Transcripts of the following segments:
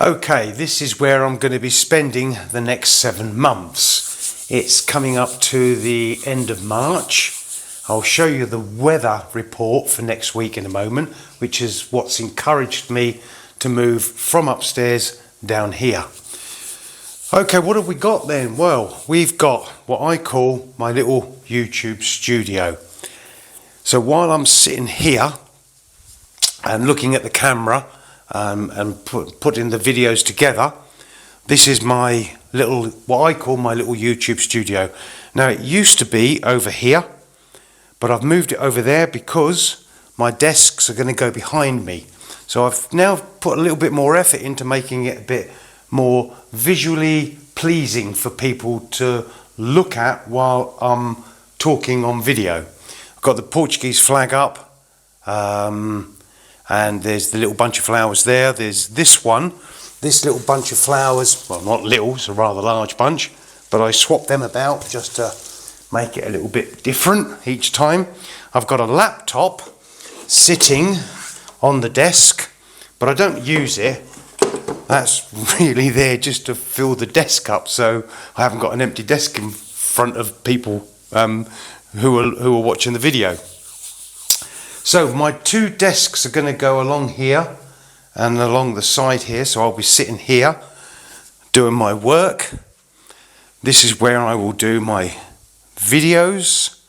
Okay, this is where I'm going to be spending the next 7 months. It's coming up to the end of March. I'll show you the weather report for next week in a moment, which is what's encouraged me to move from upstairs down here. Okay, what have we got then? Well, we've got what I call my little YouTube studio. So while I'm sitting here and looking at the camera and putting the videos together, this is my little, what I call my little YouTube studio. Now it used to be over here, but I've moved it over there because my desks are going to go behind me. So I've now put a little bit more effort into making it a bit more visually pleasing for people to look at while I'm talking on video. I've got the Portuguese flag up, and there's the little bunch of flowers there. There's this little bunch of flowers, well, not little, it's a rather large bunch, but I swap them about just to make it a little bit different each time. I've got a laptop sitting on the desk, but I don't use it. That's really there just to fill the desk up, so I haven't got an empty desk in front of people who are watching the video. So my 2 desks are going to go along here and along the side here, so I'll be sitting here doing my work. This is where I will do my videos,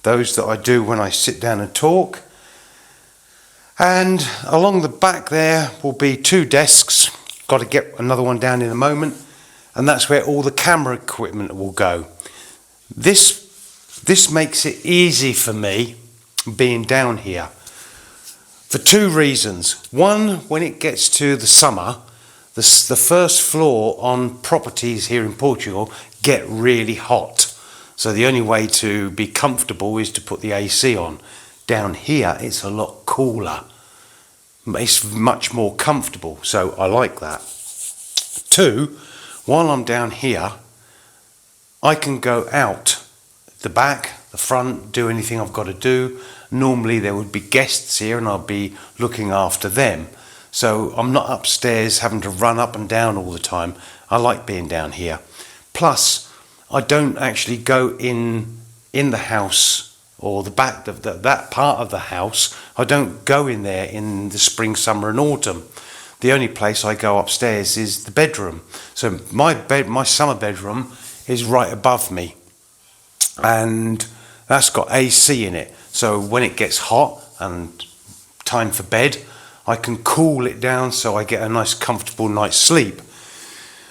those that I do when I sit down and talk. And along the back there will be 2 desks. Got to get another one down in a moment, and that's where all the camera equipment will go. This makes it easy for me being down here for 2 reasons. One, when it gets to the summer, the first floor on properties here in Portugal get really hot. So the only way to be comfortable is to put the AC on. Down here it's a lot cooler. It's much more comfortable, so I like that. 2, while I'm down here, I can go out the back, the front, do anything I've got to do. Normally there would be guests here and I'll be looking after them. So I'm not upstairs having to run up and down all the time. I like being down here. Plus, I don't actually go in the house or the back of that part of the house. I don't go in there in the spring, summer and autumn. The only place I go upstairs is the bedroom. So my summer bedroom is right above me, and that's got AC in it. So when it gets hot and time for bed, I can cool it down so I get a nice comfortable night's sleep.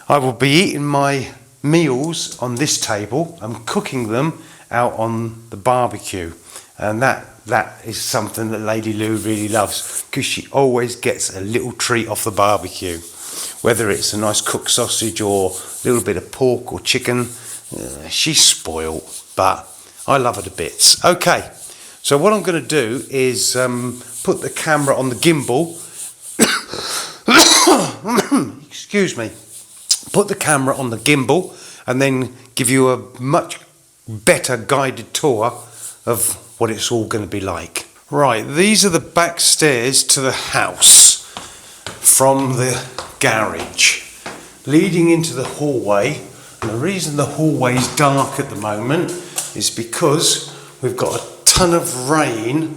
I will be eating my meals on this table. I'm cooking them out on the barbecue, and that is something that Lady Lou really loves, because she always gets a little treat off the barbecue, whether it's a nice cooked sausage or a little bit of pork or chicken. She's spoiled, but I love her to bits. Okay, so what I'm going to do is put the camera on the gimbal. Excuse me. Put the camera on the gimbal and then give you a much better guided tour of what it's all going to be like. Right, these are the back stairs to the house from the garage, leading into the hallway. And the reason the hallway is dark at the moment is because we've got a ton of rain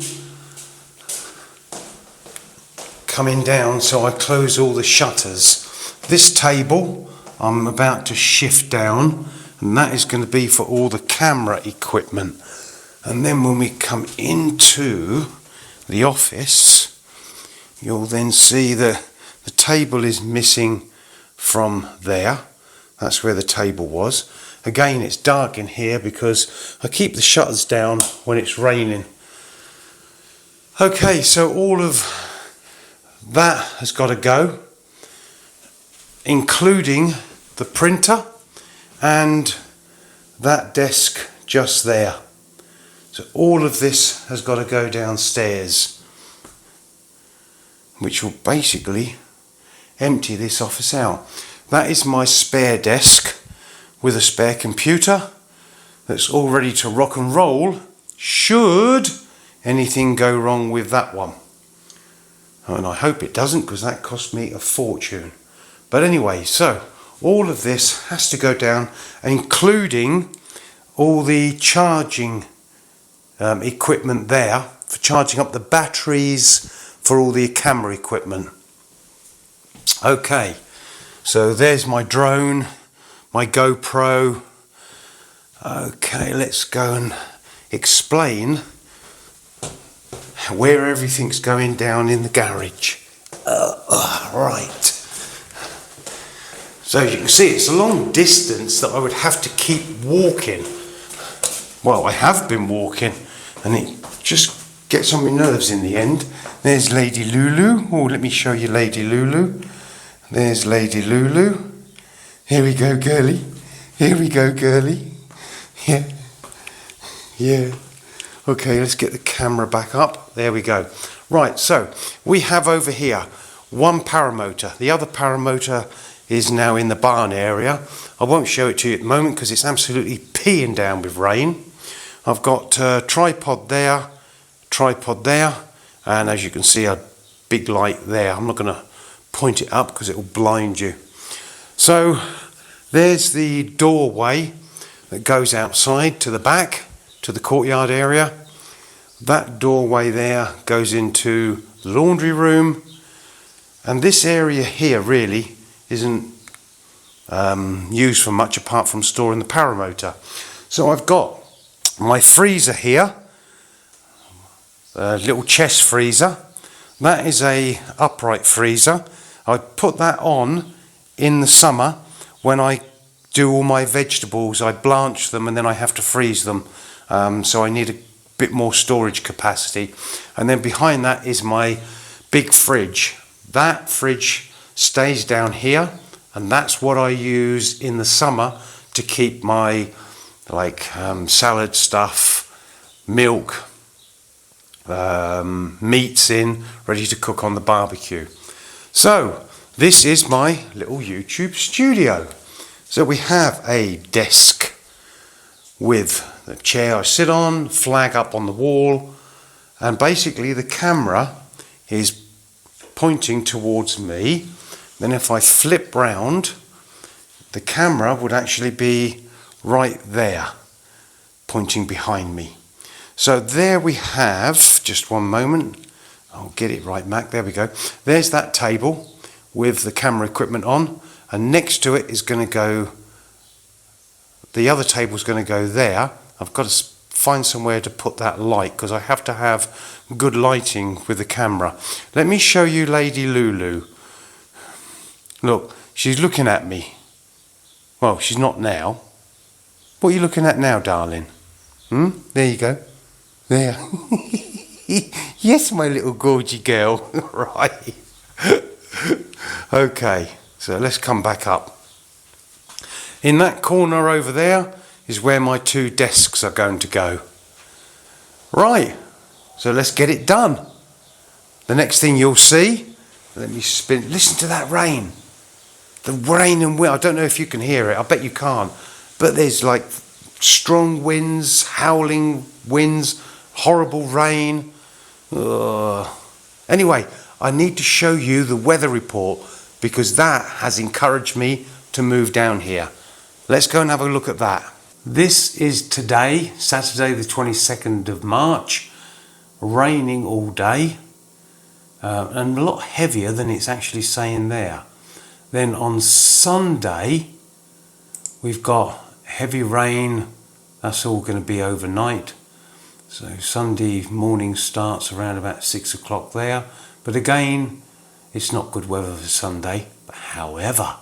coming down, so I close all the shutters. This table I'm about to shift down, and that is going to be for all the camera equipment. And then when we come into the office, you'll then see that the table is missing from there. That's where the table was. Again, it's dark in here because I keep the shutters down when it's raining. Okay, so all of that has got to go, including the printer and that desk just there. So all of this has got to go downstairs, which will basically empty this office out. That is my spare desk with a spare computer that's all ready to rock and roll should anything go wrong with that one. And I hope it doesn't, because that cost me a fortune. But anyway, so all of this has to go down, including all the charging equipment there for charging up the batteries for all the camera equipment. Okay, so there's my drone, my GoPro. Okay, let's go and explain where everything's going down in the garage. Right. So you can see it's a long distance that I would have to keep walking. Well, I have been walking and it just gets on my nerves in the end. There's Lady Lulu. Oh, let me show you Lady Lulu. There's Lady Lulu. Here we go, girlie. Here we go, girlie. Yeah. Yeah. Okay, let's get the camera back up. There we go. Right, so we have over here one paramotor. The other paramotor is now in the barn area. I won't show it to you at the moment because it's absolutely peeing down with rain. I've got a tripod there, and as you can see, a big light there. I'm not going to point it up because it will blind you. So there's the doorway that goes outside to the back, to the courtyard area. That doorway there goes into the laundry room, and this area here really isn't used for much apart from storing the paramotor. So I've got my freezer here, a little chest freezer. That is a upright freezer. I put that on in the summer when I do all my vegetables. I blanch them and then I have to freeze them, so I need a bit more storage capacity. And then behind that is my big fridge. That fridge stays down here, and that's what I use in the summer to keep my salad stuff, milk, meats in, ready to cook on the barbecue. So this is my little YouTube studio. So we have a desk with the chair I sit on, flag up on the wall, and basically the camera is pointing towards me. Then if I flip round, the camera would actually be right there, pointing behind me. So there we have, just one moment, I'll get it right, Mac, there we go. There's that table with the camera equipment on, and next to it is going to go, the other table's going to go there. I've got to find somewhere to put that light because I have to have good lighting with the camera. Let me show you Lady Lulu. Look, she's looking at me. Well, she's not now. What are you looking at now, darling? There you go. There. Yes, my little gorgy girl. Right. Okay, so let's come back up. In that corner over there is where my two desks are going to go. Right, so let's get it done. The next thing you'll see, let me spin, listen to that rain. The rain and wind, I don't know if you can hear it, I bet you can't. But there's like strong winds, howling winds, horrible rain. Anyway, I need to show you the weather report because that has encouraged me to move down here. Let's go and have a look at that. This is today, Saturday the 22nd of March. Raining all day and a lot heavier than it's actually saying there. Then on Sunday we've got heavy rain. That's all going to be overnight. So Sunday morning starts around about 6 o'clock there. But again, it's not good weather for Sunday. But however,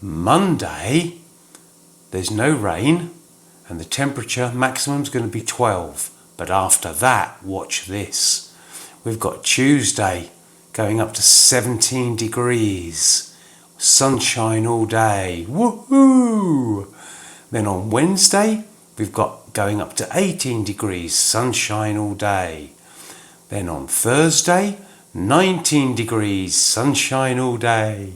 Monday there's no rain and the temperature maximum is going to be 12. But after that, watch this. We've got Tuesday going up to 17 degrees. Sunshine all day. Woohoo! Then on Wednesday, we've got going up to 18 degrees. Sunshine all day. Then on Thursday, 19 degrees. Sunshine all day.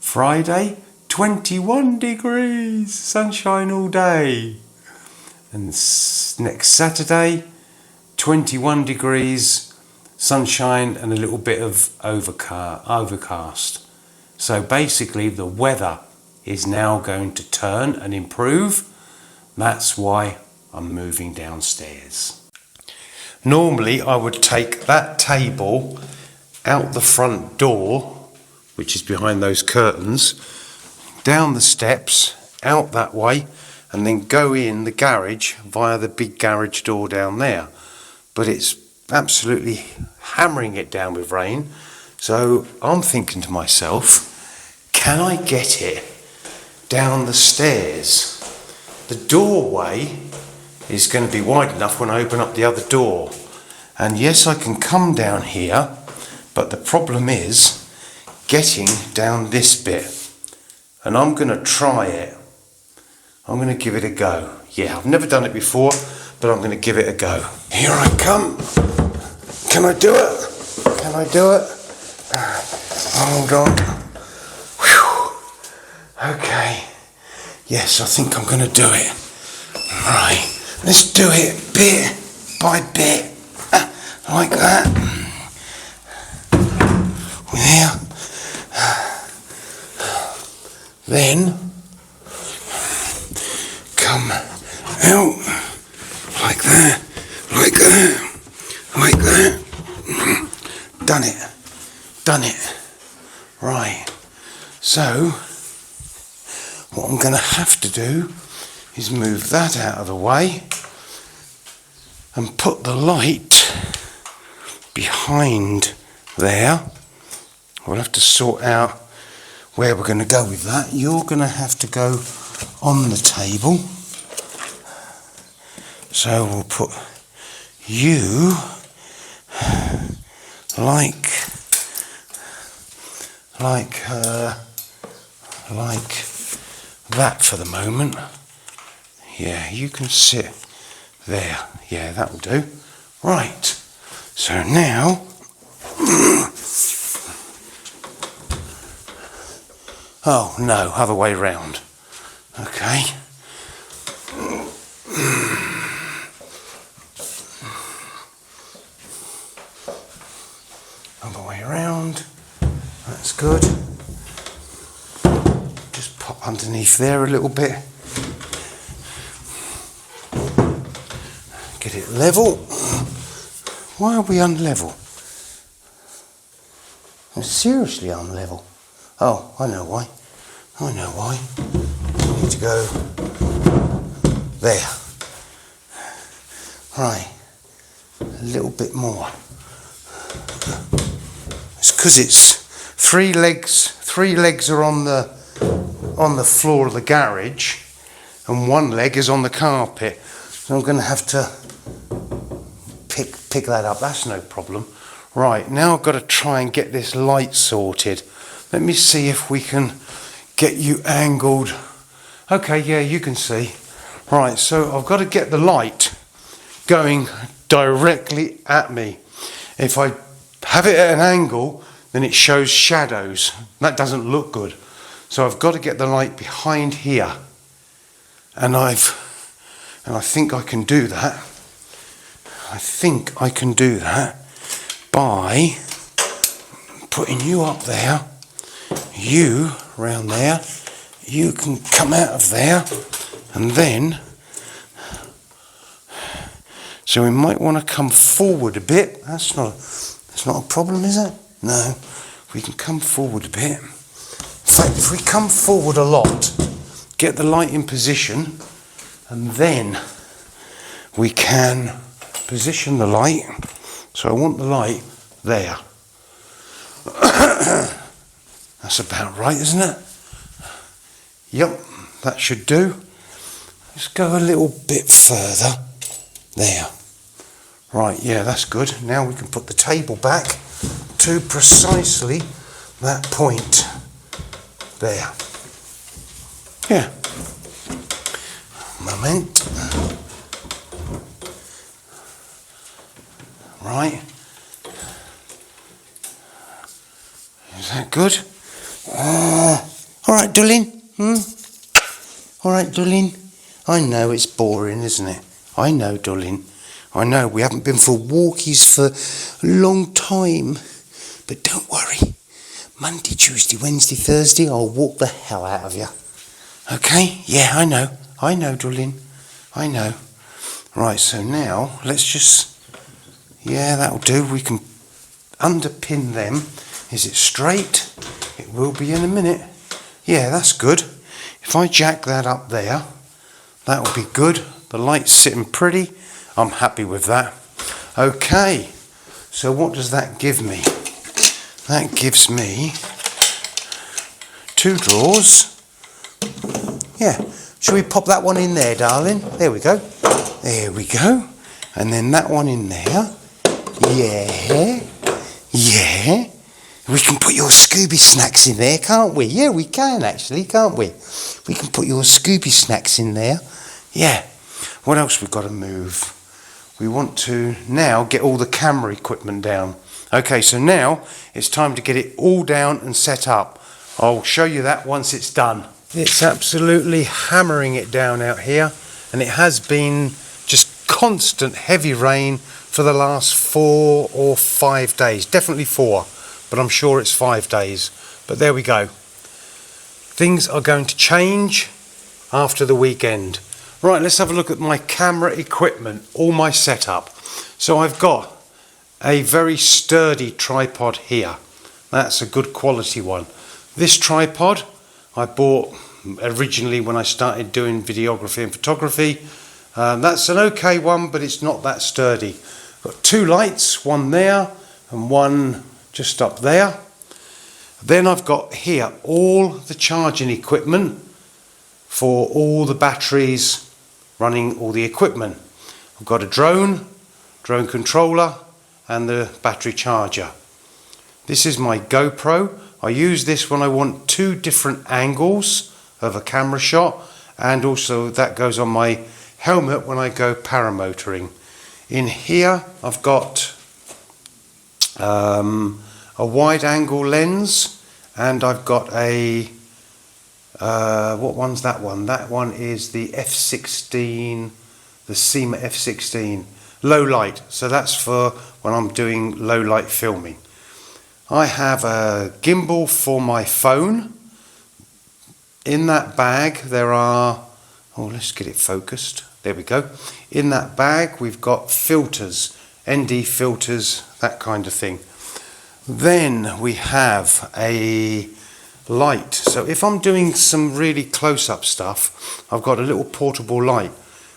Friday, 21 degrees. Sunshine all day. And next Saturday, 21 degrees, sunshine and a little bit of overcast. So basically the weather is now going to turn and improve. That's why I'm moving downstairs. Normally I would take that table out the front door, which is behind those curtains, down the steps, out that way, and then go in the garage via the big garage door down there. But it's absolutely hammering it down with rain. So I'm thinking to myself, can I get it down the stairs? The doorway is going to be wide enough when I open up the other door. And yes, I can come down here, but the problem is getting down this bit. And I'm going to try it. I'm going to give it a go. Yeah, I've never done it before, but I'm going to give it a go. Here I come. Can I do it? Can I do it? Hold on. Whew. Okay. Yes, I think I'm going to do it. Right. Let's do it bit by bit. Like that. There. Then come out like that, like that, like that. Done it. Done it. Right. So what I'm going to have to do is move that out of the way and put the light behind there. We'll have to sort out where we're going to go with that. You're going to have to go on the table. So we'll put you like that for the moment. Yeah, you can sit there. Yeah, that'll do. Right. So now oh no, other way round. Okay. Other way around. That's good. Just pop underneath there a little bit. Get it level. Why are we unlevel? I'm seriously unlevel. Oh, I know why. I know why. I need to go there. Right. A little bit more. It's because it's three legs. Three legs are on the floor of the garage, and one leg is on the carpet. So I'm going to have to pick that up. That's no problem. Right, now I've got to try and get this light sorted. Let me see if we can get you angled. Okay, yeah, you can see. Right, so I've got to get the light going directly at me. If I have it at an angle, then it shows shadows. That doesn't look good. So I've got to get the light behind here. And I think I can do that. I think I can do that by putting you up there, you round there, you can come out of there, and then, so we might want to come forward a bit. That's not a problem, is it? No, we can come forward a bit. In fact, if we come forward a lot, get the light in position, and then we can position the light. So I want the light there. That's about right, isn't it? Yep, that should do. Let's go a little bit further. There. Right, yeah, that's good. Now we can put the table back to precisely that point. There. Yeah. Moment. Right. Is that good? All right, darling. All right, darling. I know it's boring, isn't it? I know, darling. I know we haven't been for walkies for a long time. But don't worry. Monday, Tuesday, Wednesday, Thursday, I'll walk the hell out of you. Okay? Yeah, I know, darling. I know. Right, so now, let's just... Yeah, that'll do. We can underpin them. Is it straight? It will be in a minute. Yeah, that's good. If I jack that up there, that will be good. The light's sitting pretty. I'm happy with that. Okay, so what does that give me? That gives me 2 drawers. Yeah, shall we pop that one in there, darling? There we go. There we go. And then that one in there. Yeah. Yeah. We can put your Scooby snacks in there, can't we? Yeah, we can actually, can't we? We can put your Scooby snacks in there. Yeah. What else we've got to move? We want to now get all the camera equipment down. Okay, so now it's time to get it all down and set up. I'll show you that once it's done. It's absolutely hammering it down out here, and it has been just constant heavy rain for the last 4 or 5 days. Definitely 4, but I'm sure it's 5 days. But there we go. Things are going to change after the weekend. Right, let's have a look at my camera equipment, all my setup. So I've got a very sturdy tripod here. That's a good quality one. This tripod I bought originally when I started doing videography and photography. That's an okay one, but it's not that sturdy. Got 2 lights, one there and one just up there. Then I've got here all the charging equipment for all the batteries running all the equipment. I've got a drone controller and the battery charger. This is my GoPro. I use this when I want 2 different angles of a camera shot, and also that goes on my helmet when I go paramotoring. In here I've got a wide angle lens, and I've got a what one's that one? That one is the F16, the SEMA F16, low light. So that's for when I'm doing low light filming. I have a gimbal for my phone. In that bag there are, oh, let's get it focused. There we go. In that bag we've got filters, ND filters, that kind of thing. Then we have a light. So if I'm doing some really close-up stuff, I've got a little portable light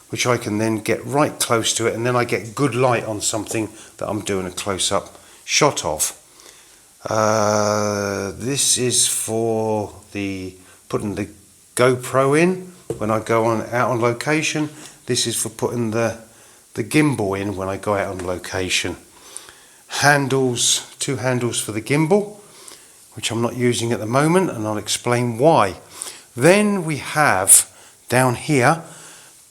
which I can then get right close to it, and then I get good light on something that I'm doing a close-up shot of. This is for putting the GoPro in when I go out on location. This is for putting the gimbal in when I go out on location. Handles, 2 handles for the gimbal, which I'm not using at the moment, and I'll explain why. Then we have down here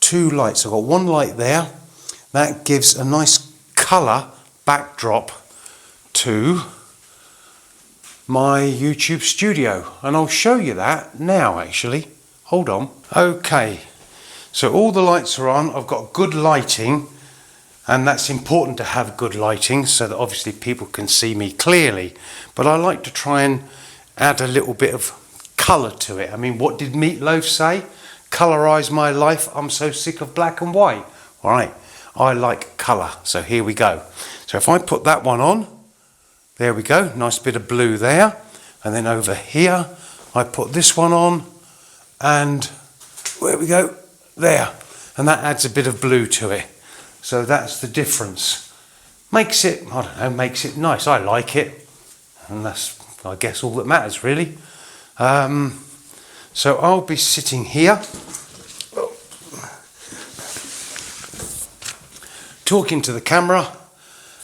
2 lights. I've got one light there that gives a nice colour backdrop to my YouTube studio, and I'll show you that now actually. Hold on. Okay, so all the lights are on. I've got good lighting, and that's important to have good lighting so that obviously people can see me clearly, but I like to try and add a little bit of colour to it. I mean, what did Meatloaf say? Colorise my life, I'm so sick of black and white. Alright, I like colour, so here we go. So if I put that one on, there we go, nice bit of blue there, and then over here I put this one on, and where we go, there, and that adds a bit of blue to it. So that's the difference. Makes it, I don't know, makes it nice. I like it, and that's, I guess, all that matters really. So I'll be sitting here talking to the camera,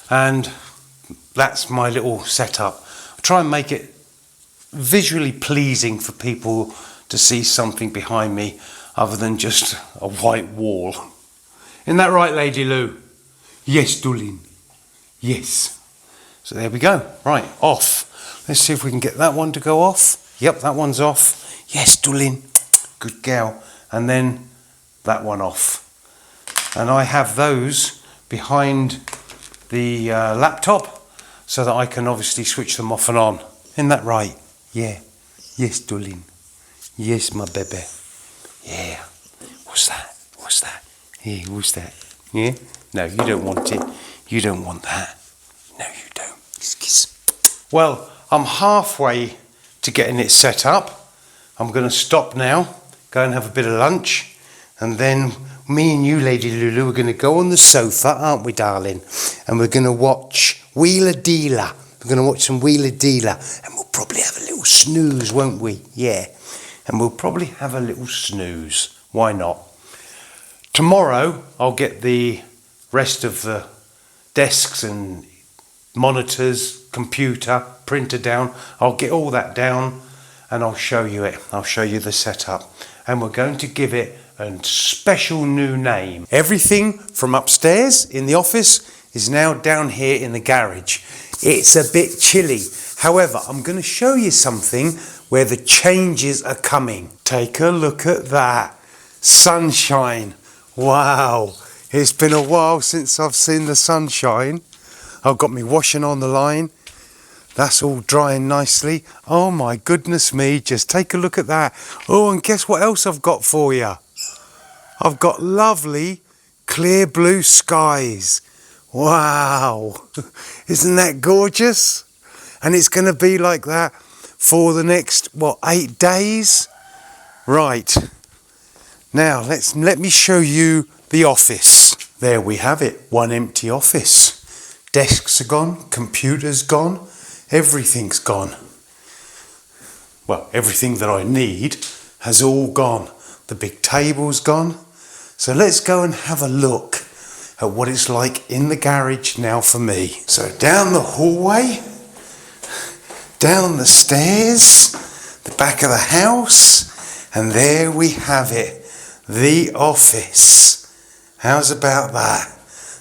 and that's my little setup. I try and make it visually pleasing for people to see something behind me other than just a white wall. Isn't that right, Lady Lou? Yes, darling. Yes. So there we go. Right, off. Let's see if we can get that one to go off. Yep, that one's off. Yes, darling. Good gal. And then that one off. And I have those behind the laptop so that I can obviously switch them off and on. Isn't that right? Yeah. Yes, darling. Yes, my baby. Yeah. What's that? What's that? Yeah, what's that? Yeah? No, you don't want it. You don't want that. No, you don't. Kiss, kiss. Well, I'm halfway to getting it set up. I'm going to stop now, go and have a bit of lunch, and then me and you, Lady Lulu, are going to go on the sofa, aren't we, darling? And we're going to watch Wheeler Dealer. We're going to watch some Wheeler Dealer, and we'll probably have a little snooze, won't we? Yeah. And we'll probably have a little snooze. Why not? Tomorrow, I'll get the rest of the desks and monitors, computer, printer down. I'll get all that down and I'll show you it. I'll show you the setup. And we're going to give it a special new name. Everything from upstairs in the office is now down here in the garage. It's a bit chilly. However, I'm going to show you something where the changes are coming. Take a look at that. Sunshine. Wow. It's been a while since I've seen the sunshine. I've got me washing on the line. That's all drying nicely. Oh my goodness me, just take a look at that. Oh, and guess what else I've got for you? I've got lovely clear blue skies. Wow. Isn't that gorgeous? And it's going to be like that for the next, 8 days? Right. Now, let me show you the office. There we have it. One empty office. Desks are gone, computers gone, everything's gone. Well, everything that I need has all gone. The big table's gone. So let's go and have a look at what it's like in the garage now for me. So down the hallway, down the stairs, the back of the house, and there we have it, the office. How's about that?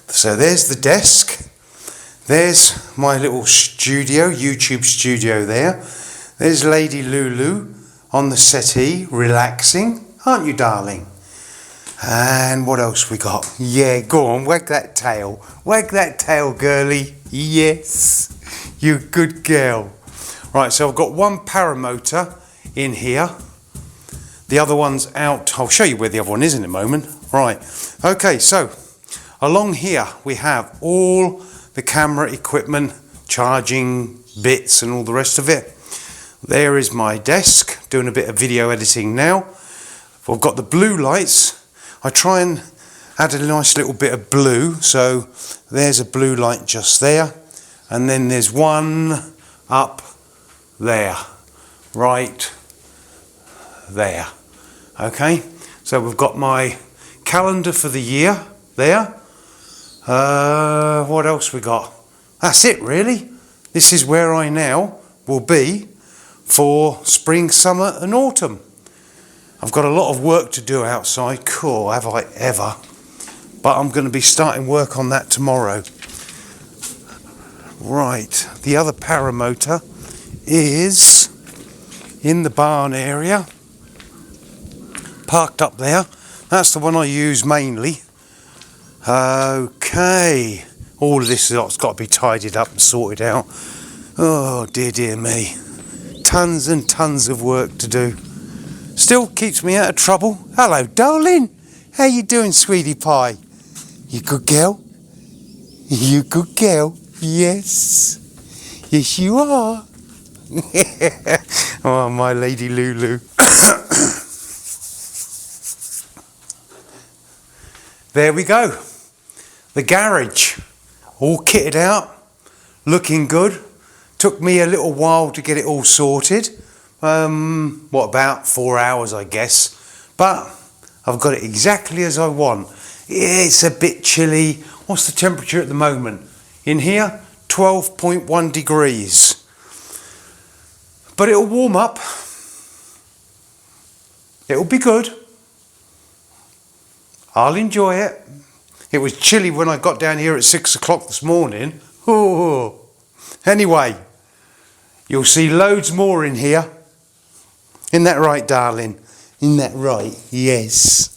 So there's the desk. There's my little studio, YouTube studio there. There's Lady Lulu on the settee, relaxing. Aren't you, darling? And what else we got? Yeah, go on, wag that tail. Wag that tail, girlie. Yes, you good girl. Right, so I've got one paramotor in here. The other one's out. I'll show you where the other one is in a moment. Right, okay, so along here we have all the camera equipment, charging bits and all the rest of it. There is my desk, doing a bit of video editing now. I've got the blue lights. I try and add a nice little bit of blue, so there's a blue light just there. And then there's one up there, right there. Okay, so we've got my calendar for the year there. What else we got? That's it really. This is where I now will be for spring, summer and autumn. I've got a lot of work to do outside. Cool, have I ever. But I'm going to be starting work on that tomorrow. Right, the other paramotor is in the barn area. Parked up there. That's the one I use mainly. Okay, all of this has got to be tidied up and sorted out. Oh dear me, tons and tons of work to do. Still keeps me out of trouble. Hello darling, how you doing sweetie pie? You good girl? You good girl? Yes, yes you are. Oh my Lady Lulu. There we go. The garage, all kitted out, looking good. Took me a little while to get it all sorted. About 4 hours, I guess. But I've got it exactly as I want. It's a bit chilly. What's the temperature at the moment? In here, 12.1 degrees. But it'll warm up. It'll be good. I'll enjoy it. It was chilly when I got down here at 6 o'clock this morning. Oh. Anyway, you'll see loads more in here. Isn't that right, darling? Isn't that right? Yes.